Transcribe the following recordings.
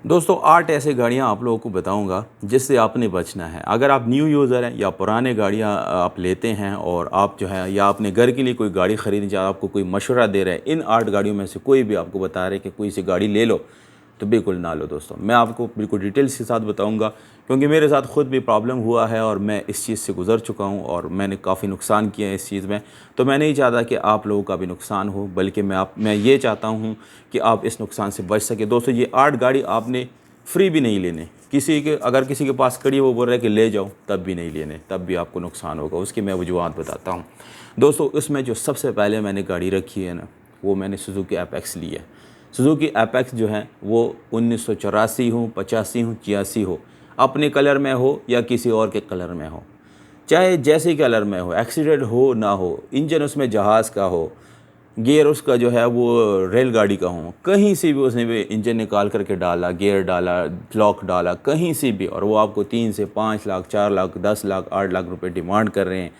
दोस्तों 8 ऐसे गाड़ियाँ आप लोगों को बताऊंगा जिससे आपने बचना है। अगर आप न्यू यूज़र हैं या पुराने गाड़ियाँ आप लेते हैं और आप जो है या अपने घर के लिए कोई गाड़ी ख़रीदनी चाहे, आपको कोई मशवरा दे रहे हैं, इन 8 गाड़ियों में से कोई भी आपको बता रहे हैं कि कोई सी गाड़ी ले लो, तो बिल्कुल ना लो दोस्तों। मैं आपको बिल्कुल डिटेल्स के साथ बताऊंगा क्योंकि मेरे साथ ख़ुद भी प्रॉब्लम हुआ है और मैं इस चीज़ से गुज़र चुका हूं और मैंने काफ़ी नुकसान किया है इस चीज़ में। तो मैं नहीं चाहता कि आप लोगों का भी नुकसान हो, बल्कि मैं ये चाहता हूं कि आप इस नुकसान से बच सके। दोस्तों ये 8 गाड़ी आपने फ्री भी नहीं लेने, किसी के अगर किसी के पास खड़ी है वो बोल रहा है कि ले जाओ, तब भी नहीं लेने, तब भी आपको नुकसान होगा। उसकी मैं वजूहत बताता हूँ दोस्तों। इसमें जो सबसे पहले मैंने गाड़ी रखी है ना, वो मैंने सुजुकी एपेक्स ली है। सुजुकी एपेक्स जो है वो 1984 हो, 85 हो, 86 हो, अपने कलर में हो या किसी और के कलर में हो, चाहे जैसे कलर में हो, एक्सीडेंट हो ना हो, इंजन उसमें जहाज़ का हो, गियर उसका जो है वो रेलगाड़ी का हो, कहीं से भी उसने भी इंजन निकाल करके डाला, गियर डाला, लॉक डाला, कहीं से भी, और वो आपको 3 से 5 लाख, 4 लाख, 10 लाख, 8 लाख रुपए डिमांड कर रहे हैं,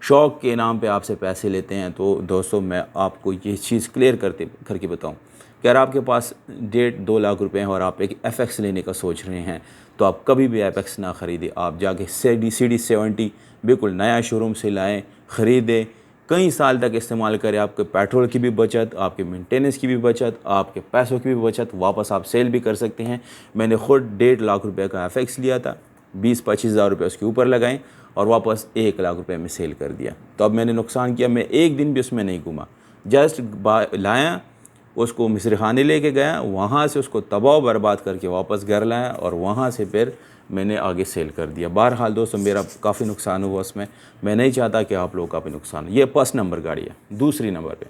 शौक़ के नाम पे आपसे पैसे लेते हैं, तो दोस्तों मैं आपको ये चीज़ क्लियर करके बताऊं कि अगर आपके पास 1.5-2 लाख रुपए हैं और आप एक एफएक्स लेने का सोच रहे हैं, तो आप कभी भी एपेक्स ना ख़रीदें। आप जाके CD70 बिल्कुल नया शोरूम से लाएँ, ख़रीदें, कई साल तक इस्तेमाल करें। आपके पेट्रोल की भी बचत, आपके मेंटेनेंस की भी बचत, आपके पैसों की भी बचत, वापस आप सेल भी कर सकते हैं। मैंने ख़ुद 1.5 लाख रुपए का एफएक्स लिया था, 20-25 हज़ार रुपये उसके ऊपर लगाएं और वापस 1 लाख रुपए में सेल कर दिया। तो अब मैंने नुकसान किया, मैं एक दिन भी उसमें नहीं घूमा, जस्ट लाया, उसको मिस्र खाने लेके गया, वहाँ से उसको तबाह बर्बाद करके वापस घर लाया और वहाँ से फिर मैंने आगे सेल कर दिया। बहरहाल दोस्तों मेरा काफ़ी नुकसान हुआ उसमें, मैं नहीं चाहता कि आप लोगों का भी नुकसान हो। ये फर्स्ट नंबर गाड़ी है। दूसरी नंबर पे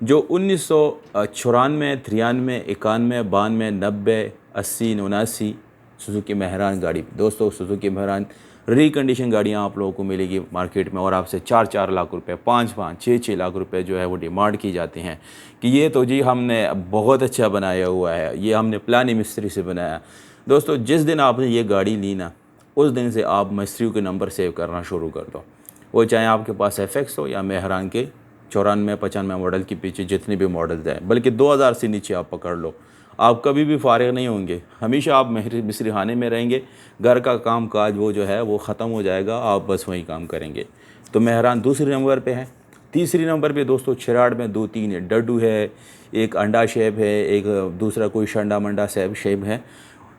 जो 1994, 93, 91, 92, 90, 80, 89 सुजुकी मेहरान गाड़ी। दोस्तों सुजुकी मेहरान रिकंडीशन गाड़ियाँ आप लोगों को मिलेगी मार्केट में और आपसे 4-4 लाख रुपए, 5-5, 6-6 लाख रुपए जो है वो डिमांड की जाती हैं कि ये तो जी हमने बहुत अच्छा बनाया हुआ है, ये हमने प्लानी मिस्त्री से बनाया। दोस्तों जिस दिन आपने ये गाड़ी ली ना, उस दिन से आप मिस्त्रियों के नंबर सेव करना शुरू कर दो, वो चाहे आपके पास एफएक्स हो या मेहरान के 94-95 मॉडल के पीछे जितने भी मॉडल्स हैं, बल्कि 2000 से नीचे आप पकड़ लो, आप कभी भी फारिग नहीं होंगे। हमेशा आप मिस्री खाने में रहेंगे, घर का काम काज वो जो है वो ख़त्म हो जाएगा, आप बस वही काम करेंगे। तो मेहरान दूसरे नंबर पे है। तीसरी नंबर पे दोस्तों शिराड में 2-3 है, डड्डू है, एक अंडा शेप है, एक दूसरा कोई शंडा मंडा शेप है।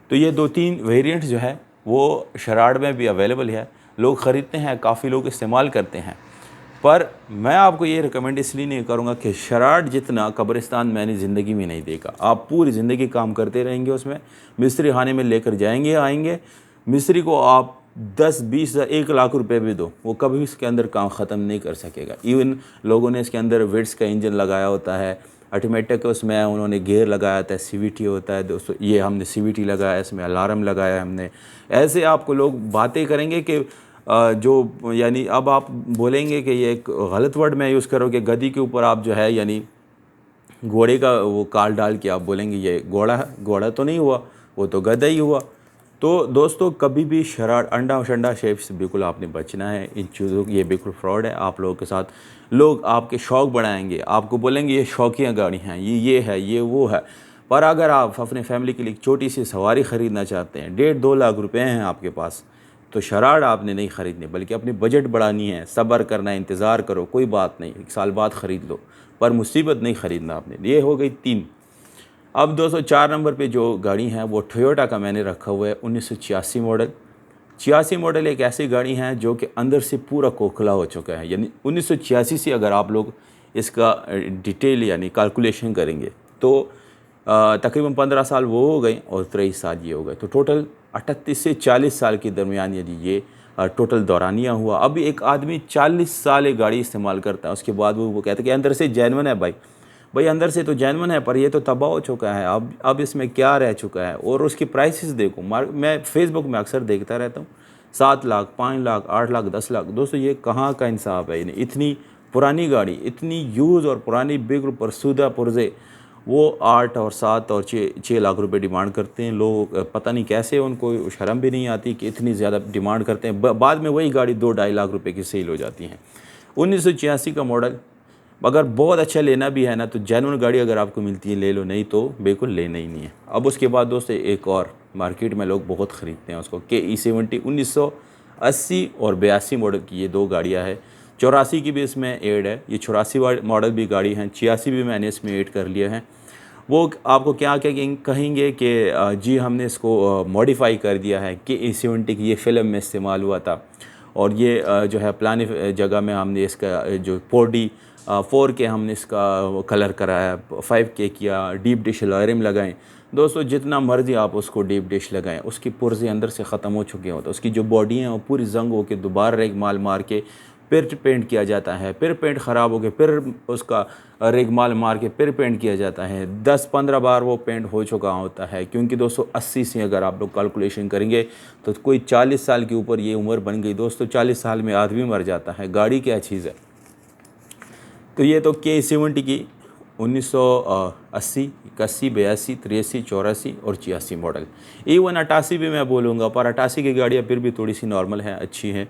तो ये 2-3 वेरिएंट्स जो है वो शराड में भी अवेलेबल है, लोग ख़रीदते हैं, काफ़ी लोग इस्तेमाल करते हैं। पर मैं आपको ये रिकमेंड इसलिए नहीं करूँगा कि शराड जितना कब्रिस्तान मैंने ज़िंदगी में नहीं देखा। आप पूरी ज़िंदगी काम करते रहेंगे उसमें, मिस्त्री खाने में लेकर जाएंगे आएंगे, मिस्त्री को आप 10-20 1 लाख रुपए भी दो, वो कभी इसके अंदर काम ख़त्म नहीं कर सकेगा। इवन लोगों ने इसके अंदर विट्स का इंजन लगाया होता है, ऑटोमेटिक उसमें उन्होंने गियर लगाया होता है, CVT होता है दोस्तों, ये हमने CVT लगाया, इसमें अलार्म लगाया है हमने। ऐसे आपको लोग बातें करेंगे कि जो यानी अब आप बोलेंगे कि ये एक गलत वर्ड मैं यूज़ करूँ कि गधी के ऊपर आप जो है यानी घोड़े का वो काल डाल के आप बोलेंगे ये घोड़ा है, घोड़ा तो नहीं हुआ, वो तो गधा ही हुआ। तो दोस्तों कभी भी शराड अंडा शंडा शेप से बिल्कुल आपने बचना है इन चीज़ों की, ये बिल्कुल फ्रॉड है। आप लोगों के साथ लोग आपके शौक़ बढ़ाएंगे, आपको बोलेंगे ये शौकिया गाड़ी हैं, ये है, ये वो है। पर अगर आप अपने फैमिली के लिए एक छोटी सी सवारी ख़रीदना चाहते हैं, 1.5-2 लाख रुपए हैं आपके पास, तो शराड आपने नहीं ख़रीदनी, बल्कि अपनी बजट बढ़ानी है, सब्र करना है, इंतज़ार करो, कोई बात नहीं, 1 साल बाद ख़रीद लो, पर मुसीबत नहीं ख़रीदना आपने। ये हो गई 3। अब 204 नंबर पे जो गाड़ी है वो टोयोटा का मैंने रखा हुआ है, 1986 मॉडल। 86 मॉडल एक ऐसी गाड़ी है जो कि अंदर से पूरा खोखला हो चुका है, यानी 1986 से अगर आप लोग इसका डिटेल यानी कैलकुलेशन करेंगे तो तकरीबन 15 साल वो हो गए और 23 साल ये हो गए, तो टोटल 38 से 40 साल के दरमियान यदि ये टोटल दौरानिया हुआ। अब एक आदमी 40 साल एक गाड़ी इस्तेमाल करता है, उसके बाद वो कहता है कि अंदर से जेन्युइन है भाई अंदर से तो जेन्युइन है, पर ये तो तबाह हो चुका है, अब इसमें क्या रह चुका है। और उसकी प्राइसेस देखो, मैं फेसबुक में अक्सर देखता रहता हूँ, 7 लाख, 5 लाख, 8 लाख, 10 लाख। दोस्तों ये कहाँ का इंसाफ है, इतनी पुरानी गाड़ी, इतनी यूज़ और पुरानी बिल्कुल परसूदा पुर्जे, वो 8 और 7 और 6 लाख रुपए डिमांड करते हैं लोग। पता नहीं कैसे उनको शर्म भी नहीं आती कि इतनी ज़्यादा डिमांड करते हैं। बाद में वही गाड़ी 2-2.5 लाख रुपए की सेल हो जाती हैं। 1986 का मॉडल अगर बहुत अच्छा लेना भी है ना तो जेन्युइन गाड़ी अगर आपको मिलती है ले लो, नहीं तो बिल्कुल लेना ही नहीं है। अब उसके बाद दोस्तों एक और मार्केट में लोग बहुत ख़रीदते हैं उसको, KE70 1980 और 82 मॉडल की ये दो गाड़ियाँ हैं। 84 की भी इसमें ऐड है, ये 84 मॉडल भी गाड़ी हैं, 86 भी मैंने इसमें ऐड कर लिया है। वो आपको क्या कहेंगे कि जी हमने इसको मॉडिफाई कर दिया है, KE70 की ये फ़िल्म में इस्तेमाल हुआ था और ये जो है पुरानी जगह में हमने इसका जो 4K हमने इसका कलर कराया, 5K किया, डीप डिश अलॉयरम लगाएं। दोस्तों जितना मर्ज़ी आप उसको डीप डिश लगाएं, उसकी पुर्जे अंदर से ख़त्म हो चुके होते हैं, उसकी जो बॉडी है वो पूरी जंग होकर दोबारा रेग माल मार के फिर पेंट किया जाता है, फिर पेंट ख़राब हो गया, फिर उसका रेगमाल मार के फिर पेंट किया जाता है। 10-15 बार वो पेंट हो चुका होता है, क्योंकि दोस्तों 80 से अगर आप लोग कैलकुलेशन करेंगे तो कोई 40 साल के ऊपर ये उम्र बन गई। दोस्तों 40 साल में आदमी मर जाता है, गाड़ी क्या चीज़ है। तो ये तो KE70 की 1980, 81, 82, 83, 84 और 86 मॉडल। E1 88 भी मैं बोलूँगा, पर 88 की गाड़ियाँ फिर भी थोड़ी सी नॉर्मल हैं, अच्छी हैं।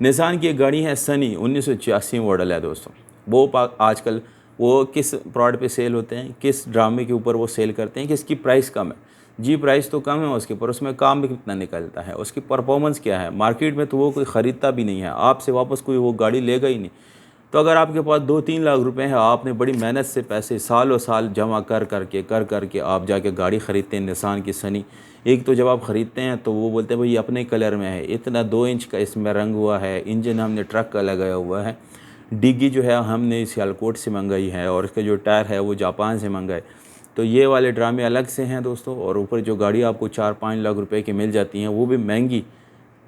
निसान की एक गाड़ी है सनी, 1986 मॉडल है दोस्तों। वो आजकल वो किस प्रोडक्ट पे सेल होते हैं, किस ड्रामे के ऊपर वो सेल करते हैं कि इसकी प्राइस कम है। जी प्राइस तो कम है उसके, पर उसमें काम भी कितना निकलता है, उसकी परफॉर्मेंस क्या है। मार्केट में तो वो कोई ख़रीदता भी नहीं है, आपसे वापस कोई वो गाड़ी लेगा ही नहीं। तो अगर आपके पास 2-3 लाख रुपए हैं, आपने बड़ी मेहनत से पैसे सालों साल जमा कर करके आप जाके गाड़ी ख़रीदते हैं निसान की सनी। एक तो जब आप ख़रीदते हैं तो वो बोलते हैं भाई अपने कलर में है, इतना 2 इंच का इसमें रंग हुआ है, इंजन हमने ट्रक का लगाया हुआ है, डिग्गी जो है हमने सियालकोट से मंगाई है और इसके जो टायर है वो जापान से मंगाए। तो ये वाले ड्रामे अलग से हैं दोस्तों। और ऊपर जो गाड़ी आपको 4-5 लाख रुपए की मिल जाती हैं वो भी महंगी।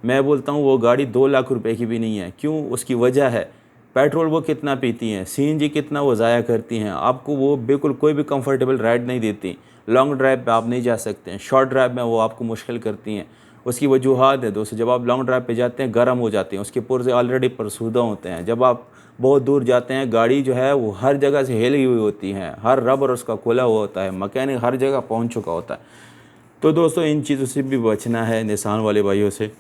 मैं बोलता हूँ वो गाड़ी 2 लाख रुपए की भी नहीं है। क्यों? उसकी वजह है पेट्रोल वो कितना पीती हैं, CNG कितना वो ज़ाया करती हैं, आपको वो बिल्कुल कोई भी कंफर्टेबल राइड नहीं देती। लॉन्ग ड्राइव पे आप नहीं जा सकते हैं, शॉर्ट ड्राइव में वो आपको मुश्किल करती हैं। उसकी वजूहत है दोस्तों, जब आप लॉन्ग ड्राइव पे जाते हैं गर्म हो जाते हैं, उसके पुर्जे ऑलरेडी परसूदा होते हैं। जब आप बहुत दूर जाते हैं गाड़ी जो है वो हर जगह से हिली हुई होती है, हर रबर उसका खुला हुआ होता है, मैकेनिक हर जगह पहुँच चुका होता है। तो दोस्तों इन चीज़ों से भी बचना है निसान वाले भाइयों से।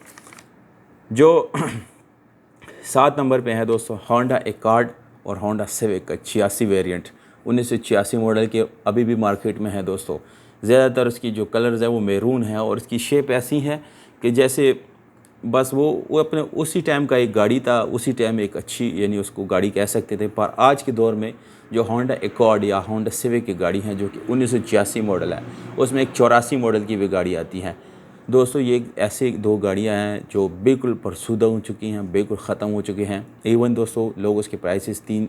जो 7 नंबर पे है दोस्तों होंडा एकॉर्ड और होंडा सिविक का 86 वेरिएंट, 1986 मॉडल के अभी भी मार्केट में है दोस्तों। ज़्यादातर उसकी जो कलर्स है वो मैरून है और इसकी शेप ऐसी है कि जैसे बस वो अपने उसी टाइम का एक गाड़ी था, उसी टाइम एक अच्छी यानी उसको गाड़ी कह सकते थे। पर आज के दौर में जो होंडा एकॉर्ड या होंडा सिविक की गाड़ी है जो कि 1986 मॉडल है, उसमें एक 84 मॉडल की भी गाड़ी आती है दोस्तों। ये ऐसे 2 गाड़ियां हैं जो बिल्कुल परसूदा हो चुकी हैं, बिल्कुल ख़त्म हो चुकी हैं। इवन दोस्तों लोग उसके प्राइसेस 3,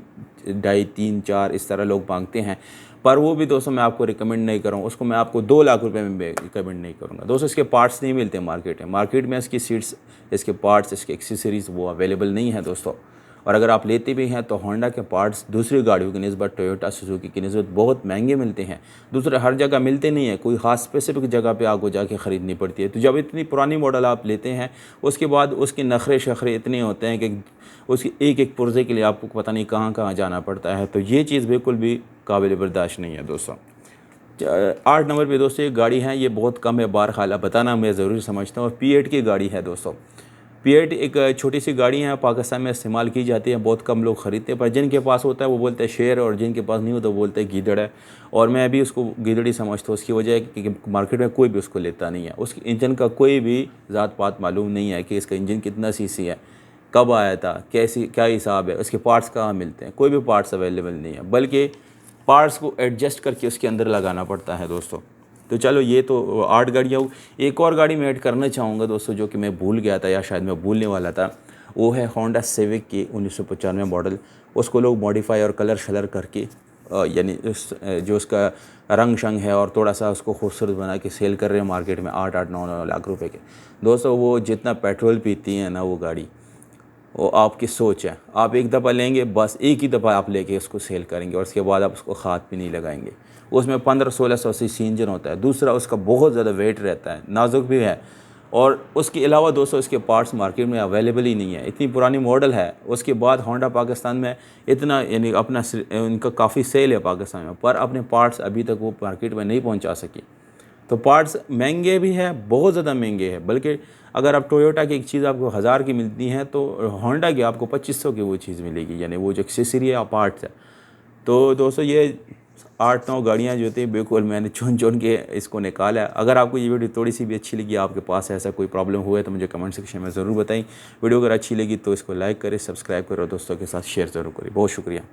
2.5, 3, 4 इस तरह लोग मांगते हैं, पर वो भी दोस्तों मैं आपको रिकमेंड नहीं करूँगा। उसको मैं आपको 2 लाख रुपए में रिकमेंड नहीं करूँगा दोस्तों। इसके पार्ट्स नहीं मिलते मार्केट में इसकी सीट्स, इसके पार्ट्स, इसके एक्सेसरीज़ वो अवेलेबल नहीं है दोस्तों। और अगर आप लेते भी हैं तो होंडा के पार्ट्स दूसरी गाड़ियों की निस्बत, टोयोटा सुजुकी की निस्बत बहुत महंगे मिलते हैं। दूसरे हर जगह मिलते नहीं हैं, कोई ख़ास स्पेसिफिक जगह पे आपको जाके ख़रीदनी पड़ती है। तो जब इतनी पुरानी मॉडल आप लेते हैं उसके बाद उसके नखरे शखरे इतने होते हैं कि उसकी एक एक पुर्जे के लिए आपको पता नहीं कहाँ कहाँ जाना पड़ता है। तो ये चीज़ बिल्कुल भी काबिल बर्दाश्त नहीं है दोस्तों। 8 नंबर पे दोस्तों एक गाड़ी है, ये बहुत कम है, बारखाला बताना मैं ज़रूरी समझता हूँ। P8 की गाड़ी है दोस्तों। P8 एक छोटी सी गाड़ी है, पाकिस्तान में इस्तेमाल की जाती है, बहुत कम लोग ख़रीदते हैं। पर जिनके पास होता है वो बोलते हैं शेर, और जिनके पास नहीं होता वो बोलते हैं गीदड़ है। और मैं भी उसको गीदड़ ही समझता हूँ। उसकी वजह है कि मार्केट में कोई भी उसको लेता नहीं है। उसके इंजन का कोई भी ज़ात पात मालूम नहीं है कि इसका इंजन कितना सीसी है, कब आया था, कैसी क्या हिसाब है, उसके पार्ट्स कहाँ मिलते हैं, कोई भी पार्ट्स अवेलेबल नहीं है, बल्कि पार्ट्स को एडजस्ट करके उसके अंदर लगाना पड़ता है दोस्तों। तो चलो ये तो 8 गाड़ियाँ। एक और गाड़ी मैं ऐड करना चाहूँगा दोस्तों जो कि मैं भूल गया था या शायद मैं भूलने वाला था, वो है होंडा सिविक की 1995 मॉडल। उसको लोग मॉडिफाई और कलर शलर करके यानी जो उसका रंग शंग है और थोड़ा सा उसको खूबसूरत बना के सेल कर रहे हैं मार्केट में 8-8, 9-9 लाख रुपए के। दोस्तों वो जितना पेट्रोल पीती है ना वो गाड़ी, वो आपकी सोच है। आप एक दफ़ा लेंगे, बस एक ही दफ़ा आप लेके उसको सेल करेंगे और उसके बाद आप उसको खाद भी नहीं लगाएंगे। उसमें 1500-1600 सीसी इंजन होता है। दूसरा उसका बहुत ज़्यादा वेट रहता है, नाजुक भी है। और उसके अलावा दोस्तों इसके पार्ट्स मार्केट में अवेलेबल ही नहीं है, इतनी पुरानी मॉडल है। उसके बाद होंडा पाकिस्तान में इतना यानी अपना उनका काफ़ी सेल है पाकिस्तान में, पर अपने पार्ट्स अभी तक वो मार्केट में नहीं पहुँचा सकी। तो पार्ट्स महंगे भी है, बहुत ज़्यादा महंगे हैं। बल्कि अगर आप टोयोटा की एक चीज़ आपको 1000 की मिलती है तो होंडा की आपको 2500 की वो चीज़ मिलेगी, यानी वो जो एक्सेसरी है या पार्ट्स है। तो दोस्तों ये 8-9 गाड़ियाँ जो थी बिल्कुल मैंने चुन चुन के इसको निकाला। अगर आपको ये वीडियो थोड़ी सी भी अच्छी लगी, आपके पास ऐसा कोई प्रॉब्लम हुआ है तो मुझे कमेंट सेक्शन में ज़रूर बताएं। वीडियो अगर अच्छी लगी तो इसको लाइक करें, सब्सक्राइब करें और दोस्तों के साथ शेयर ज़रूर करें। बहुत शुक्रिया।